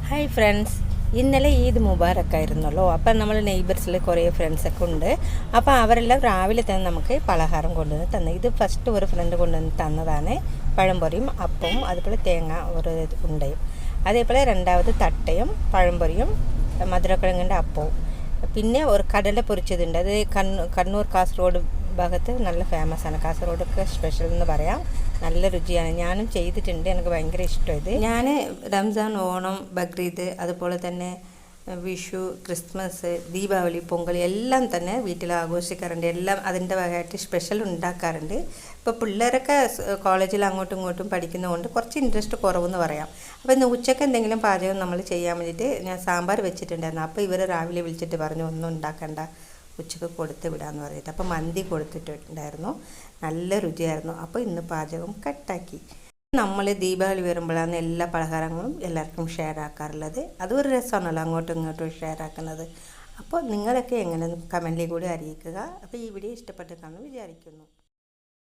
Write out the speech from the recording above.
Hi friends, ഇന്നലെ ഈദ് മുബാറക്കായിരുന്നല്ലോ. അപ്പം നമ്മൾ നെയ്ബേഴ്സിൽ കുറേ ഫ്രണ്ട്സൊക്കെ ഉണ്ട്. അപ്പോൾ അവരെല്ലാം രാവിലെ തന്നെ നമുക്ക് പലഹാരം കൊണ്ടുവന്ന് തന്നു. ഇത് ഫസ്റ്റ് ഒരു ഫ്രണ്ട് കൊണ്ടുവന്ന് തന്നതാണ് പഴംപൊരിയും അപ്പവും അതുപോലെ തേങ്ങ ഒരു ഉണ്ടയും. അതേപോലെ രണ്ടാമത് തട്ടയും പഴംപൊരിയും മധുരക്കിഴങ്ങിൻ്റെ അപ്പവും. പിന്നെ ഒരു കടല പൊരിച്ചതുണ്ട്. അത് കണ്ണൂർ കാസർഗോഡ് ഭാഗത്ത് നല്ല ഫേമസ് ആണ്. കാസർഗോഡൊക്കെ സ്പെഷ്യൽ എന്ന് പറയാം. നല്ല രുചിയാണ്. ഞാനും ചെയ്തിട്ടുണ്ട്, എനിക്ക് ഭയങ്കര ഇഷ്ടമായത്. ഞാൻ റംസാൻ, ഓണം, ബക്രീദ്, അതുപോലെ തന്നെ വിഷു, ക്രിസ്മസ്, ദീപാവലി, പൊങ്കൽ എല്ലാം തന്നെ വീട്ടിൽ ആഘോഷിക്കാറുണ്ട്. എല്ലാം അതിൻ്റെ വകയായിട്ട് സ്പെഷ്യൽ ഉണ്ടാക്കാറുണ്ട്. ഇപ്പോൾ പിള്ളേരൊക്കെ കോളേജിൽ അങ്ങോട്ടും ഇങ്ങോട്ടും പഠിക്കുന്നതുകൊണ്ട് കുറച്ച് ഇൻട്രസ്റ്റ് കുറവെന്ന് പറയാം. അപ്പോൾ ഇന്ന് ഉച്ചയ്ക്ക് എന്തെങ്കിലും പാചകം നമ്മൾ ചെയ്യാൻ വേണ്ടിയിട്ട് ഞാൻ സാമ്പാർ വെച്ചിട്ടുണ്ടായിരുന്നു. അപ്പോൾ ഇവർ രാവിലെ വിളിച്ചിട്ട് പറഞ്ഞു ഒന്നും ഉണ്ടാക്കണ്ട, ഉച്ചക്ക് കൊടുത്ത് വിടാമെന്ന് പറഞ്ഞിട്ട്. അപ്പോൾ മന്തി കൊടുത്തിട്ടുണ്ടായിരുന്നു, നല്ല രുചിയായിരുന്നു. അപ്പോൾ ഇന്ന് പാചകം കട്ടാക്കി. നമ്മൾ ദീപാവലി വരുമ്പോഴാണ് എല്ലാ പലഹാരങ്ങളും എല്ലാവർക്കും ഷെയർ ആക്കാറുള്ളത്. അതൊരു രസമാണല്ലോ, അങ്ങോട്ടും ഇങ്ങോട്ടും ഷെയർ ആക്കുന്നത്. അപ്പോൾ നിങ്ങളൊക്കെ എങ്ങനെ കമൻറ്റിൽ കൂടി അറിയിക്കുക. അപ്പോൾ ഈ വീഡിയോ ഇഷ്ടപ്പെട്ട് കാണുമെന്ന് വിചാരിക്കുന്നു.